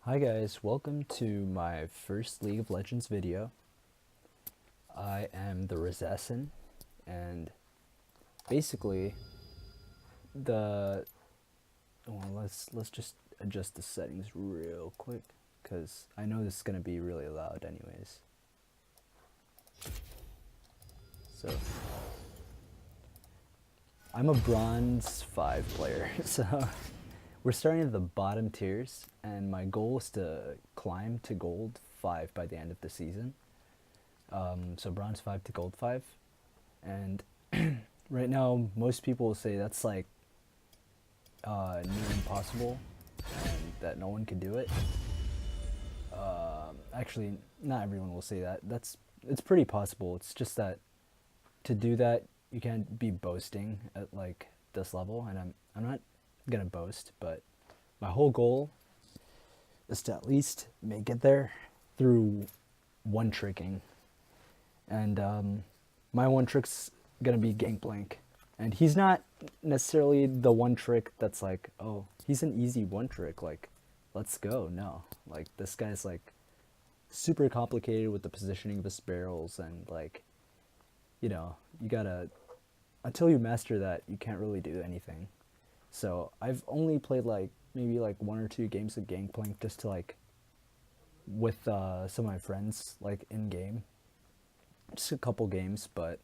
Hi guys, welcome to my first League of Legends video. I am the Assassin, and basically let's just adjust the settings real quick because I know this is gonna be really loud anyways. So I'm a bronze 5 player, so we're starting at the bottom tiers, and my goal is to climb to gold 5 by the end of the season. So bronze 5 to gold 5, and right now most people will say that's like near impossible and that no one can do it. Actually, not everyone will say that. It's pretty possible. It's just that to do that you can't be boasting at like this level, and I'm not gonna boast, but my whole goal is to at least make it there through one tricking. And my one trick's gonna be Gangplank, and he's not necessarily the one trick that's like, oh, he's an easy one trick, like let's go. No, like this guy's like super complicated with the positioning of his barrels, and like, you know, you gotta, until you master that, you can't really do anything. So I've only played like maybe like 1 or 2 games of Gangplank just to like with some of my friends, like in game, just a couple games, but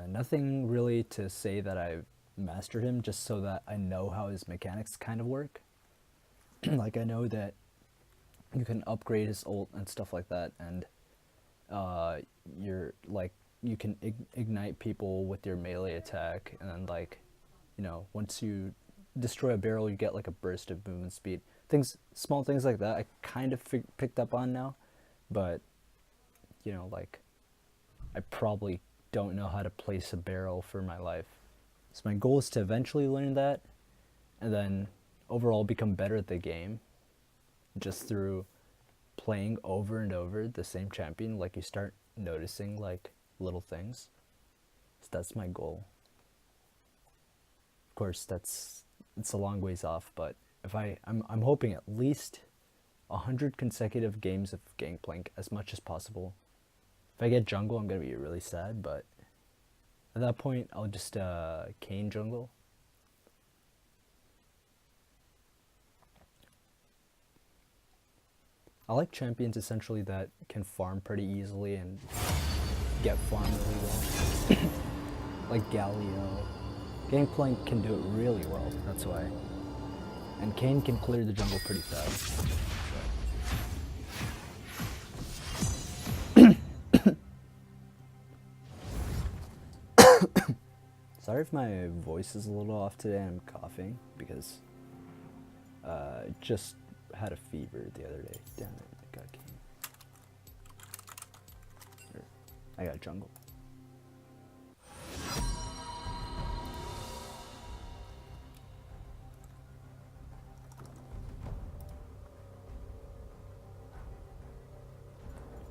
nothing really to say that I've mastered him, just so that I know how his mechanics kind of work. Like I know that you can upgrade his ult and stuff like that, and you're like, you can ignite people with your melee attack, and then like, you know, once you destroy a barrel you get like a burst of movement speed. Small things like that I kind of picked up on now, but you know, like I probably don't know how to place a barrel for my life. So my goal is to eventually learn that, and then overall become better at the game just through playing over and over the same champion. Like you start noticing like little things. So that's my goal. Of course, it's a long ways off, but if I'm hoping at least 100 consecutive games of Gangplank, as much as possible. If I get jungle, I'm gonna be really sad, but at that point I'll just Kayn jungle. I like champions essentially that can farm pretty easily and get farmed really well. Like Galio. Gangplank can do it really well, that's why. And Kayn can clear the jungle pretty fast. Sorry if my voice is a little off today. I'm coughing because I just had a fever the other day. Damn it, I got Kayn. I got jungle.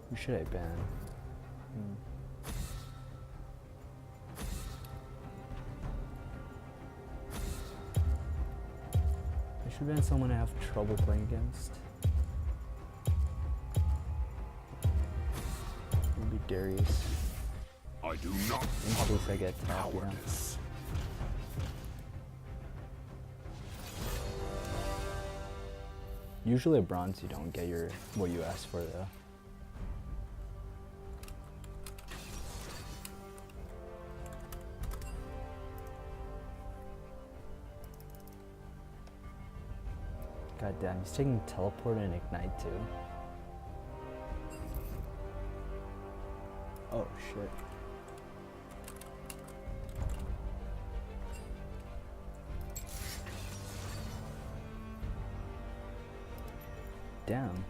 Who should I ban? I should ban someone I have trouble playing against. Maybe Darius. I do not in case I get top, you know? Usually a bronze you don't get what you asked for though. God damn, he's taking teleport and ignite too. Oh shit. Damn.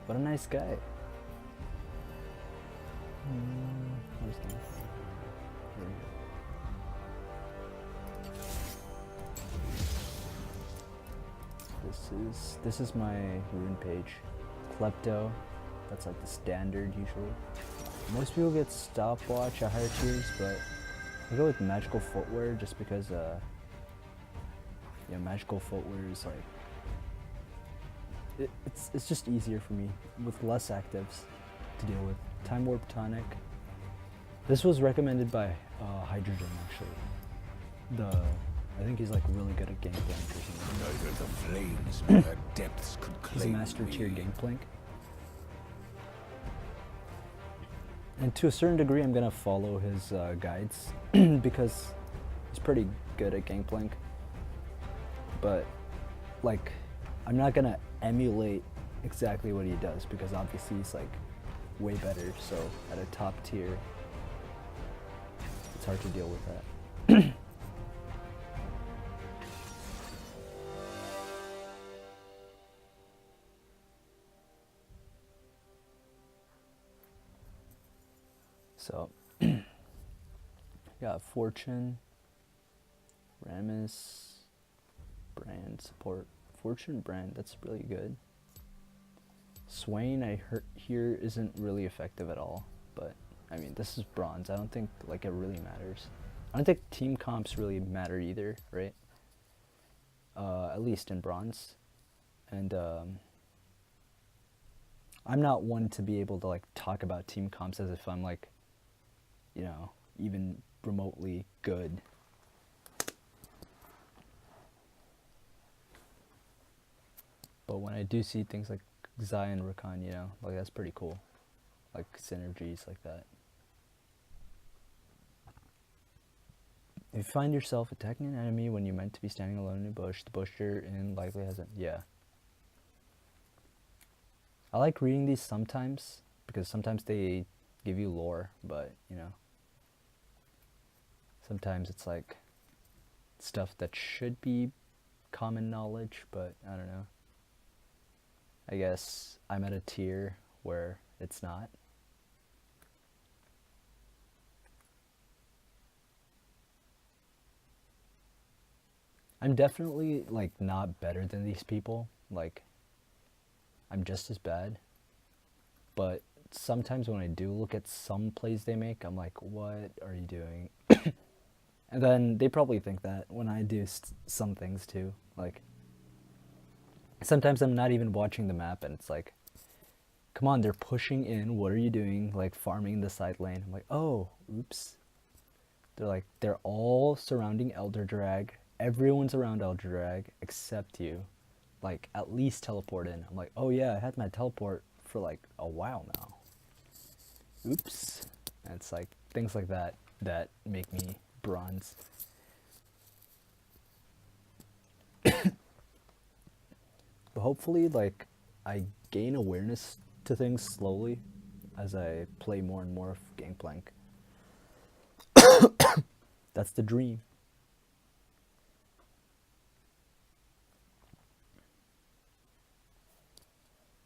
What a nice guy. Where's he? There we go. This is my rune page. Klepto, that's like the standard usually. Most people get stopwatch at higher tiers, but I go with magical footwear just because yeah, magical footwear is like it's just easier for me with less actives to deal with. Time Warp Tonic. This was recommended by Hydrogen actually. I think he's like really good at Gangplank or something. Neither the flames nor their depths could He's a claim master tier me. Gangplank. And to a certain degree, I'm gonna follow his guides because he's pretty good at Gangplank. But like, I'm not gonna emulate exactly what he does because obviously he's like way better. So at a top tier, it's hard to deal with that. So, got Fortune, Rammus, Brand support. Fortune Brand, that's really good. Swain, I hear isn't really effective at all, but I mean, this is bronze. I don't think like it really matters. I don't think team comps really matter either, right? At least in bronze. And I'm not one to be able to like talk about team comps as if I'm like, you know, even remotely good. But when I do see things like Zai and Rakan, you know, like that's pretty cool. Like synergies like that. If you find yourself attacking an enemy when you're meant to be standing alone in a bush, the bush you're in likely hasn't. Yeah. I like reading these sometimes because sometimes they give you lore, but you know, sometimes it's like stuff that should be common knowledge, but I don't know. I guess I'm at a tier where it's not. I'm definitely like not better than these people. Like, I'm just as bad. But sometimes when I do look at some plays they make, I'm like, what are you doing? And then they probably think that when I do some things too. Like, sometimes I'm not even watching the map and it's like, come on, they're pushing in. What are you doing? Like, farming the side lane. I'm like, oh, oops. They're like, they're all surrounding Elder Drag. Everyone's around Elder Drag except you. Like, at least teleport in. I'm like, oh yeah, I had my teleport for like a while now. Oops. And it's like things like that that make me bronze. But hopefully, like, I gain awareness to things slowly as I play more and more of Gangplank. That's the dream.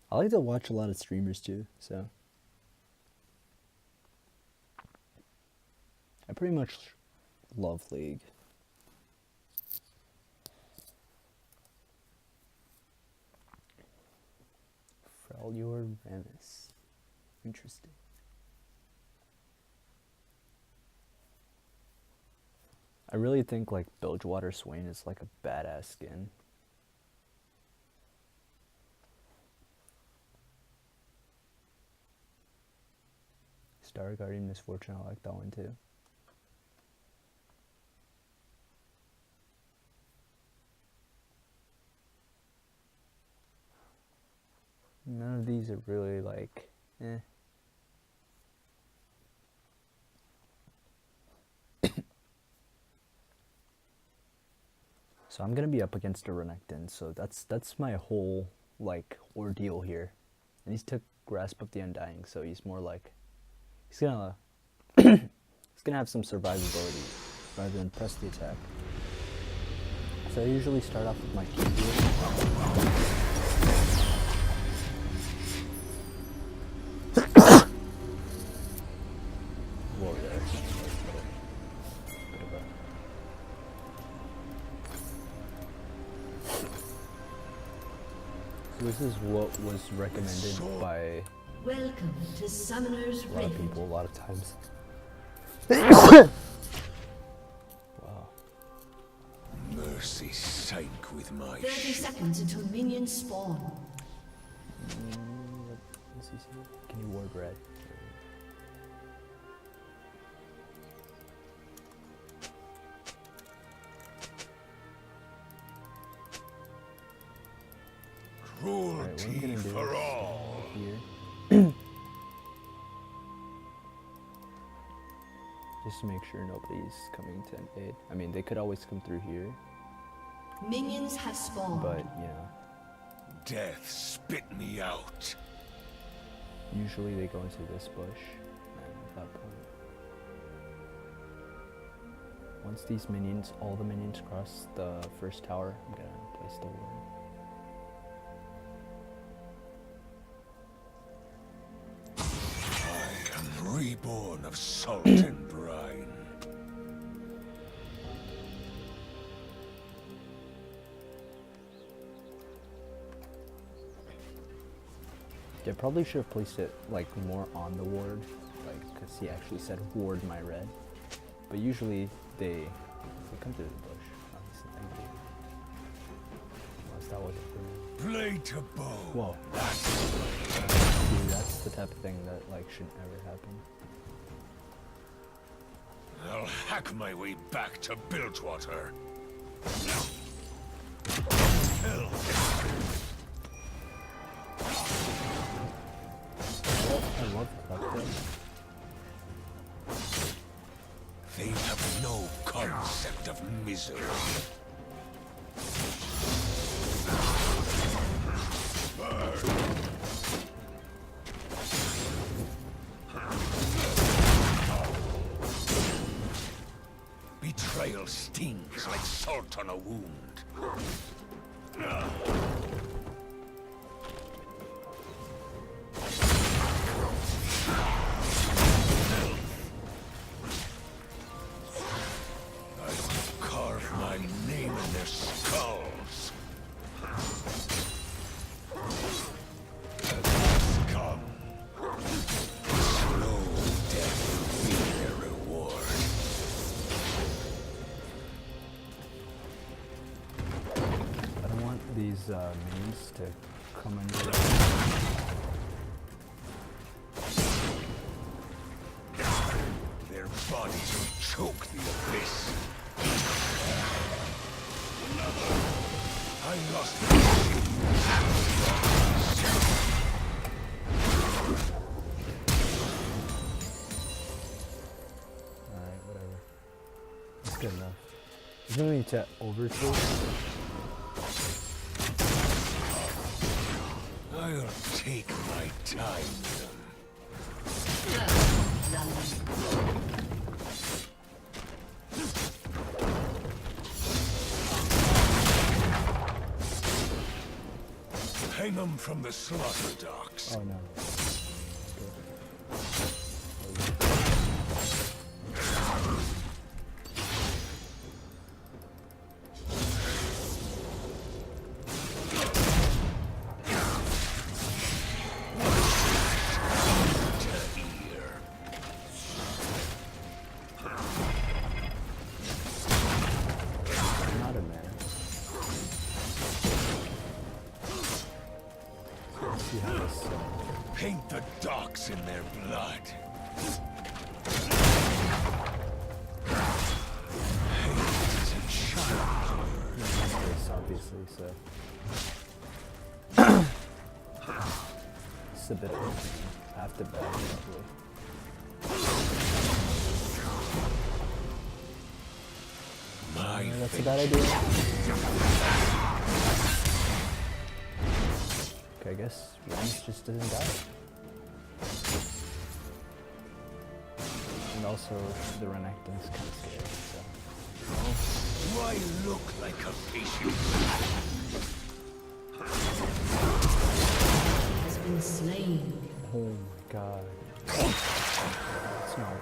I like to watch a lot of streamers too, so I pretty much love League. Freljord Rammus. Interesting. I really think like Bilgewater Swain is like a badass skin. Star Guardian Misfortune, I like that one too. None of these are really like, eh. So I'm gonna be up against a Renekton, so that's my whole like ordeal here. And he's took Grasp of the Undying, so he's more like he's gonna he's gonna have some survivability rather than press the attack. So I usually start off with my key. Whoa there. Bit of a So this is what was recommended by Welcome to Summoner's a lot of Rift. people a lot of times. Wow. Mercy sank with my 30 seconds until minions spawn. What is he saying? Can you ward red? Cruelty for all. Here. Just to make sure nobody's coming to invade. I mean, they could always come through here, Minions have spawned. but you know, Death spit me out. usually they go into this bush, and at that point, once these minions, all the minions cross the first tower, I'm gonna place the ward. I am reborn of salt and brine. Yeah, probably should have placed it like more on the ward, like because he actually said ward my red. But usually they come through the bush. Obviously, unless that wasn't for me. Blade to bow. Whoa. Dude, that's the type of thing that like shouldn't ever happen. I'll hack my way back to Bilgewater. Kill. I love collecting. They have no concept of misery. Betrayal stings like salt on a wound. These minions to come under. Their bodies will choke the abyss. I lost the Alright, whatever. That's good enough. There's no need to overtake. I'll take my time with them. Hang them from the slaughter docks. Oh no. Paint the docks in their blood. Hate is a child. This, obviously, so. It's a bit of have to back probably. That's a bad idea. Okay, I guess Rammus just doesn't die. And also, the Renekton's kind of scary, so. Why look like a patient? Has been slain. Oh my god. That's not.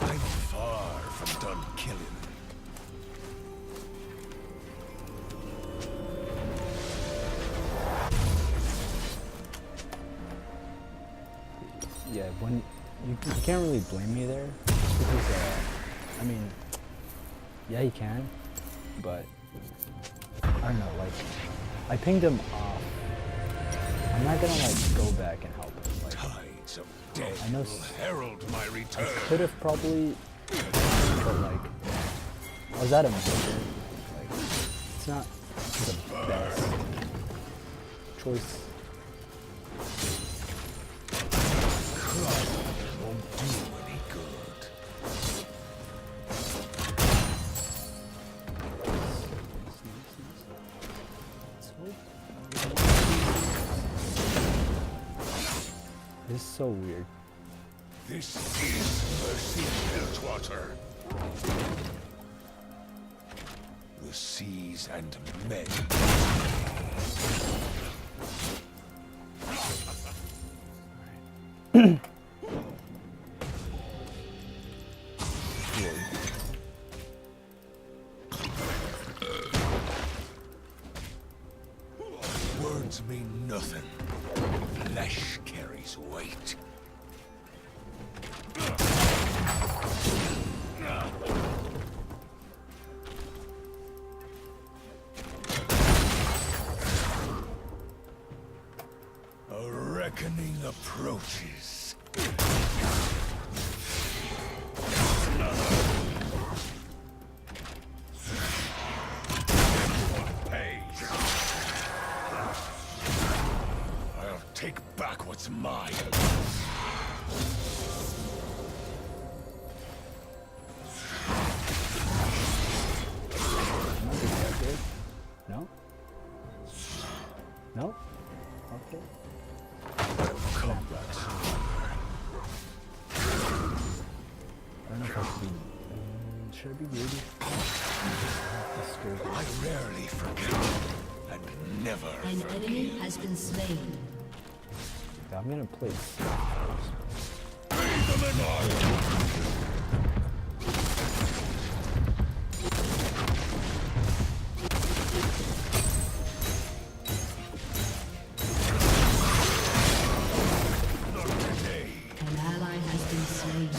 I'm far from done killing. Yeah, when you can't really blame me there, just because I mean, yeah, you can, but I don't know, like, I pinged him off. I'm not gonna like go back and help him. Like, Tides of death I know will herald my I return. could have probably, but like, I was at a mission. Like, it's not the best choice. Won't do any good. This is so weird. This is Mercy Meltwater. The seas and men. Words mean nothing. Flesh carries weight. A reckoning approaches. Pays. I'll take back what's mine. No? No? Okay. Combat. I don't know if I should be. Should I be greedy? I rarely forget and never An forget. enemy has been slain. Yeah, I'm gonna place. Bathe them in oil. Not today. An ally has been slain.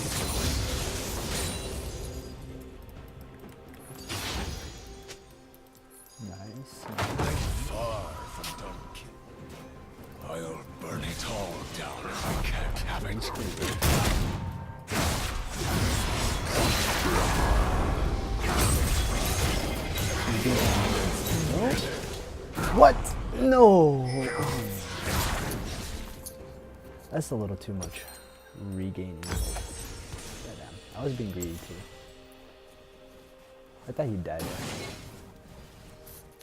Nice. I'm far from done killing. I'll burn it all down if I can't have it. No? What? No! That's a little too much regaining. Goddamn. I was being greedy too. I thought he died there.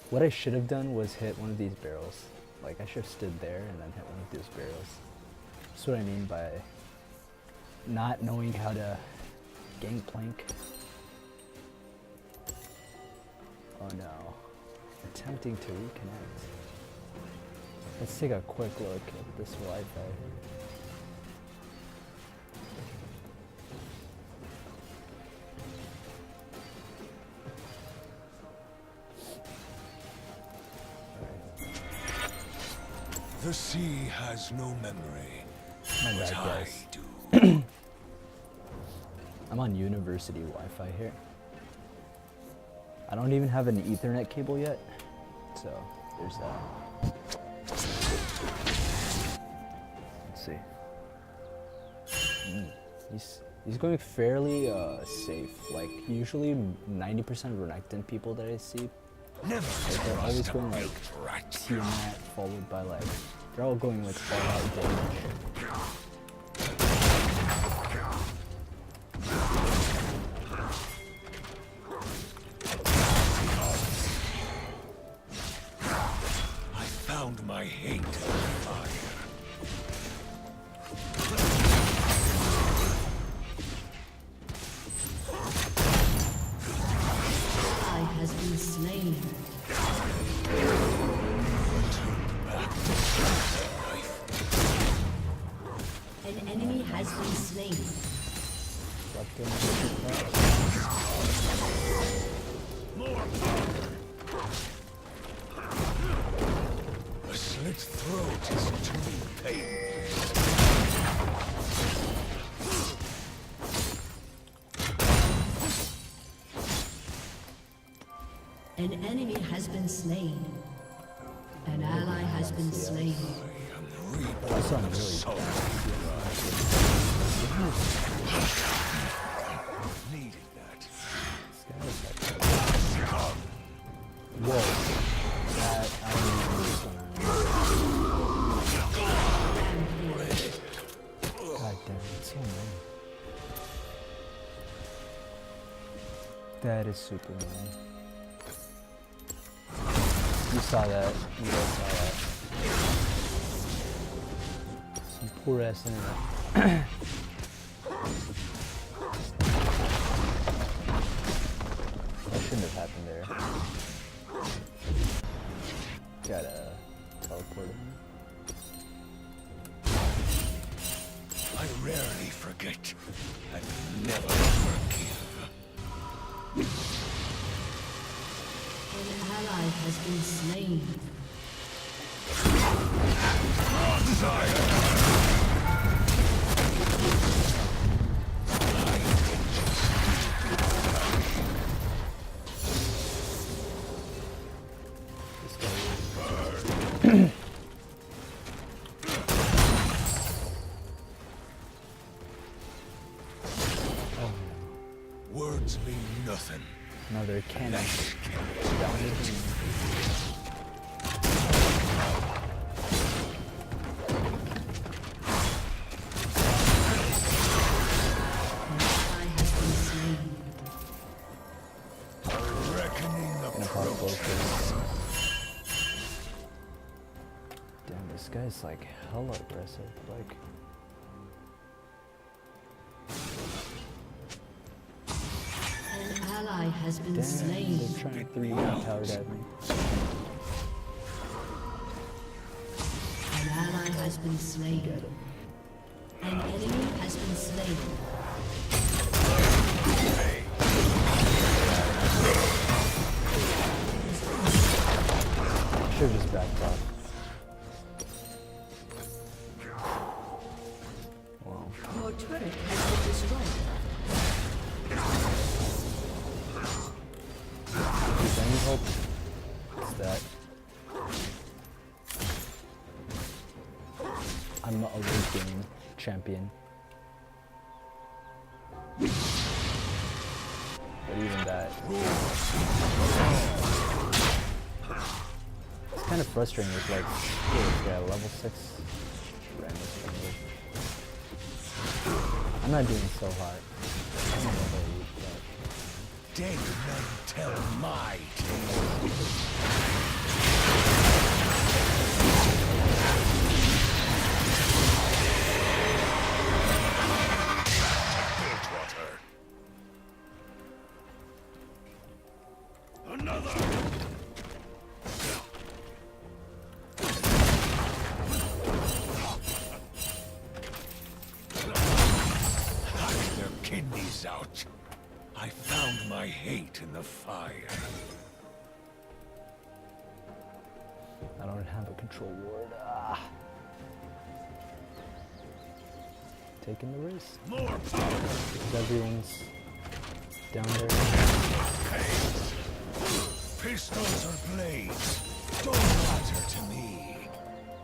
What I should have done was hit one of these barrels. Like, I should have stood there and then hit one of these barrels. That's what I mean by not knowing how to gangplank. Oh no. Attempting to reconnect. Let's take a quick look at this Wi-Fi. The sea has no memory. My But bad, I guys. do. I'm on university Wi-Fi here. I don't even have an Ethernet cable yet, so there's that. Let's see. He's going fairly safe. Like, usually 90% of Renekton people that I see, Never they're always trust a going like milked rat. TNet followed by like, they're all going like all out damage. I found my hate in fire. Ally has been slain. An enemy has been slain. A slit throat is too painful. An enemy has been slain. An ally has been slain. I saw him really Needed that. Whoa. That, I don't know this one. God damn it, it's so annoying. That is super annoying. You saw that. You guys saw that. Some poor ass internet. That shouldn't have happened there. Gotta teleport him. I rarely forget and never forgive. An ally has been slain. Words mean nothing. Another cannon. Ally has been slain. Reckoning approaches. Damn, this guy's like hella aggressive. Like, An ally has been damn, slain. they're trying to 3 powered at me. An ally has been slain. Get him. An enemy has been slain. Should've just backed off. Wow. Your turret has been destroyed. If any hope, it's that I'm not a late game champion. But even that, it's kind of frustrating with like, yeah, level 6 rammus. I'm not doing so hot. I'm not level 8, but Dead men tell my tale. Bilgewater. Another. Hack their kidneys out. I found my hate in the fire. I don't have a control ward. Ah. Taking the risk. More power. Because everyone's down there. Pistols or blades don't matter to me.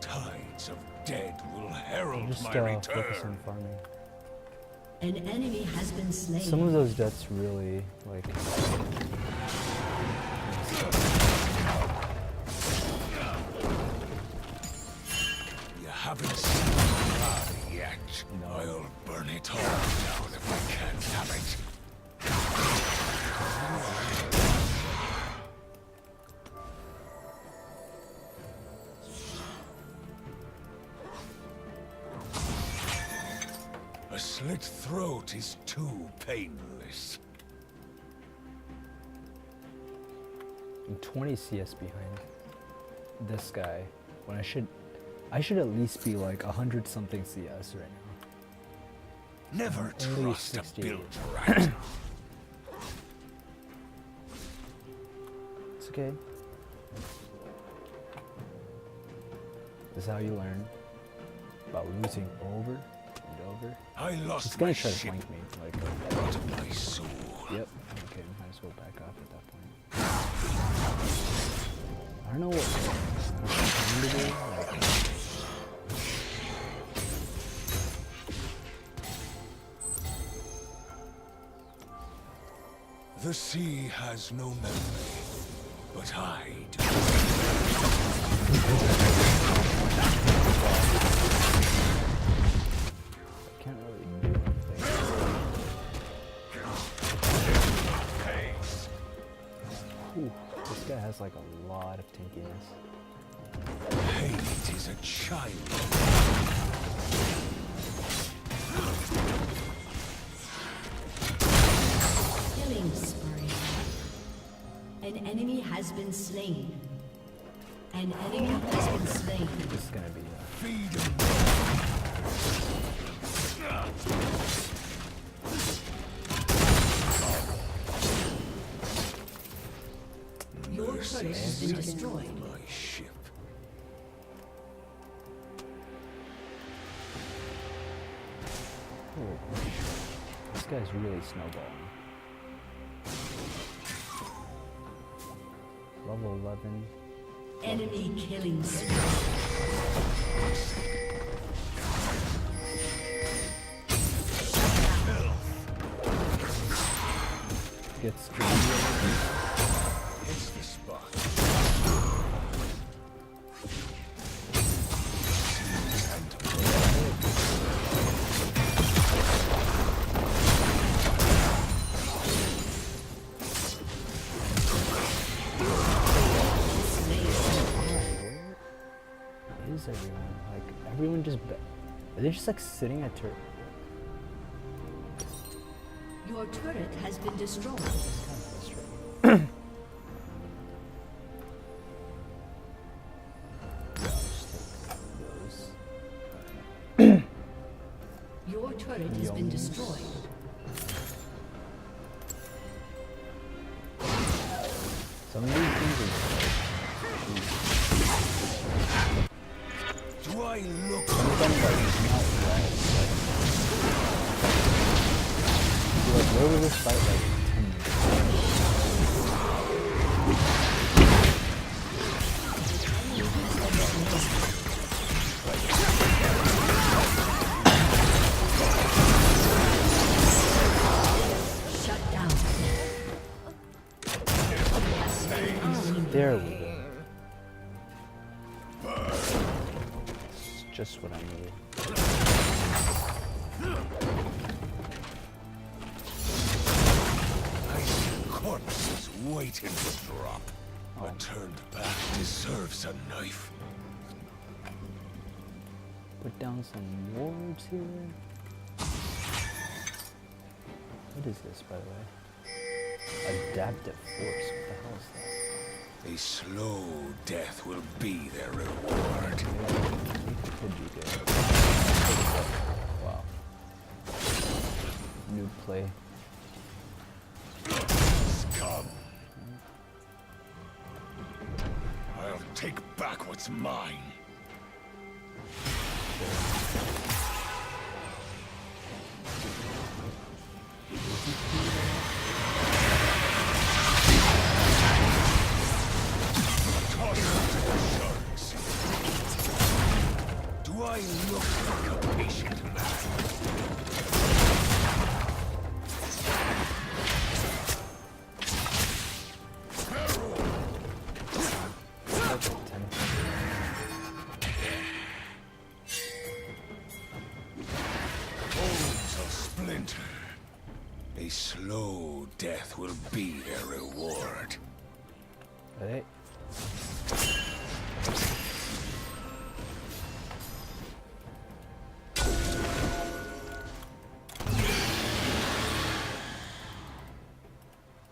Tides of dead will herald Just my focus return. on farming. An enemy has been slain. Some of those deaths really, like... You haven't seen me yet. No. I'll burn it all down if I can't have it. A slit throat is too painless. I'm 20 CS behind this guy, when I should at least be like 100 something CS right now. Never Only trust a 68. built rat. It's okay. This is how you learn about losing over and over. I He's lost gonna my try to ship, flank me. Like, but my soul. yep. Okay, might as well back off at that point. know what I'm trying to do. The sea has no memory, but I do. I can't really do anything. Whew, this guy has like a lot of tinkiness. Hate is a child. Killing spree. An enemy has been slain. An enemy has been slain. This is gonna be Feed 'em. Your turret has been destroyed. My ship. oh, this guy's really snowballing. Level 11. Enemy killing spree. Gets Hits the spot. Where is everyone? Like, everyone just... Are they just like sitting at turret? Your turret has been destroyed. It's kind of frustrating. Yeah, I'll just take those. Your turret has been Yums. destroyed. Some of these things are... Do I look? Some of them like not well. Like, where was this fight like 10 minutes ago? Shut down. There we go. It's just what I needed. I see corpses waiting to drop. Oh. A turned back deserves a knife. Put down some wards here. What is this, by the way? Adaptive force. What the hell is that? A slow death will be their reward. Could be good. Wow. New play. Scum. I'll take back what's mine. Toss them to the sharks. Do I look like a patient man? That's like 10. Bones of splinter. A slow death will be their reward. Hey.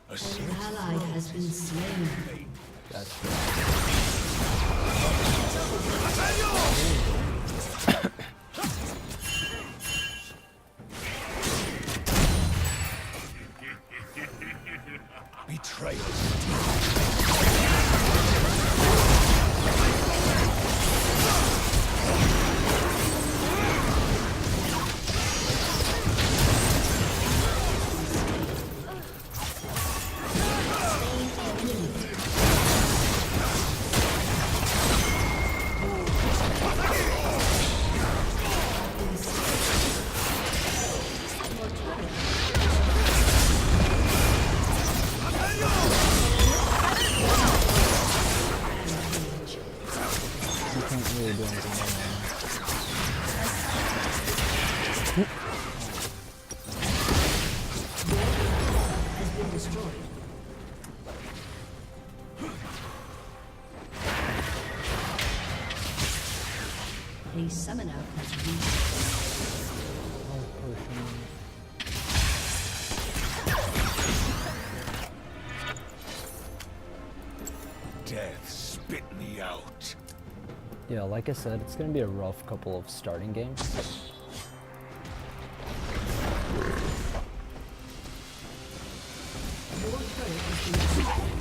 A An slit ally has been slain. That's betrayal. A summoner has reached. Death spit me out. Yeah, like I said, it's gonna be a rough couple of starting games. Your turret has been destroyed.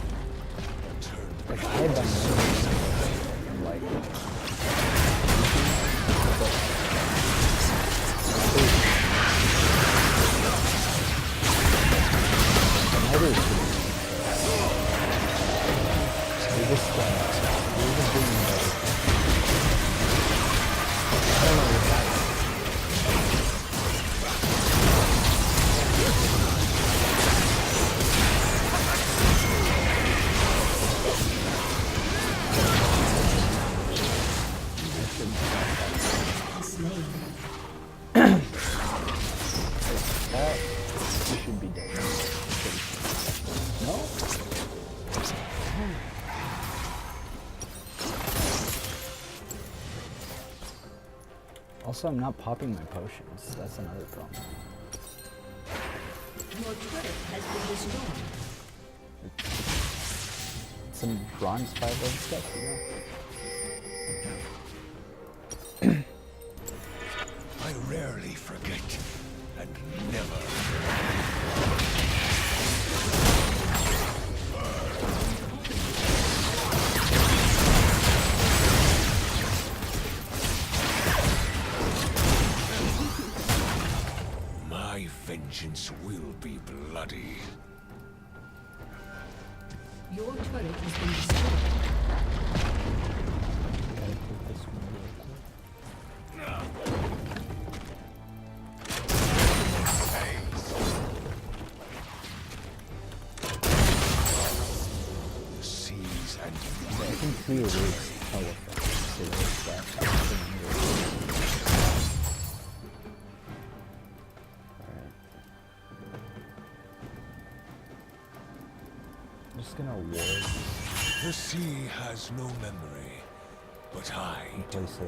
Like, I by no means am, like, neither is good. We're just doing better. I don't know what that is. Slain. That you should be dead. No? Also, I'm not popping my potions. That's another problem. Your turret has been destroyed. Some bronze 5 level stuff, you know? I rarely forget, and never. My vengeance will be bloody. Your turret has been destroyed. Gotta put this one real quick. The seas and I can clear routes teleport, so there's that. Alright. I'm just gonna ward the sea has no memory, but I and play safe.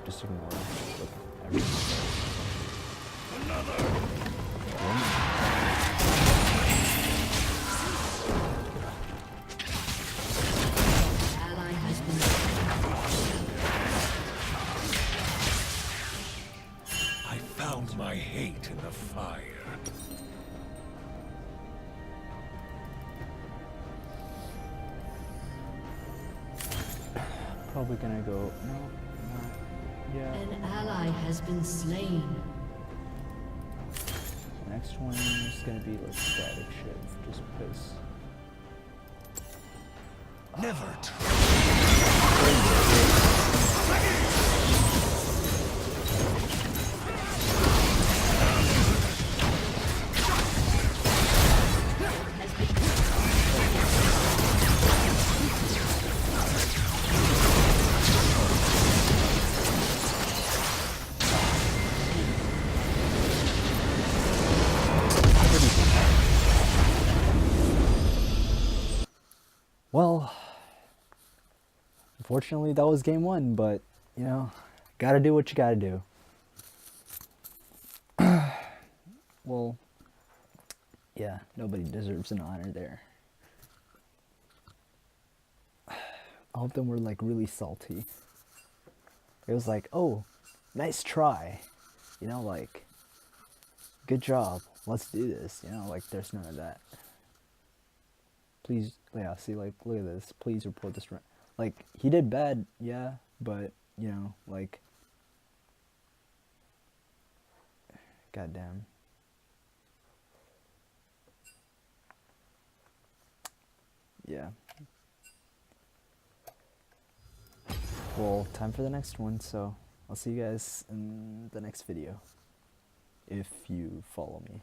Just ignore like, everything. Ally has been I found my hate in the fire. Probably gonna go, no, not yet. An ally has been slain. The next one is gonna be like static shift, just because. Never try. Well, unfortunately that was game 1, but you know, gotta do what you gotta do. Well, yeah, nobody deserves an honor there. All of them were like really salty. It was like, oh, nice try. You know, like, good job. Let's do this. You know, like, there's none of that. Please, yeah, see, like, look at this. Please report this. Like, he did bad, yeah, but, you know, like, goddamn. Yeah. Well, time for the next one, so I'll see you guys in the next video, if you follow me.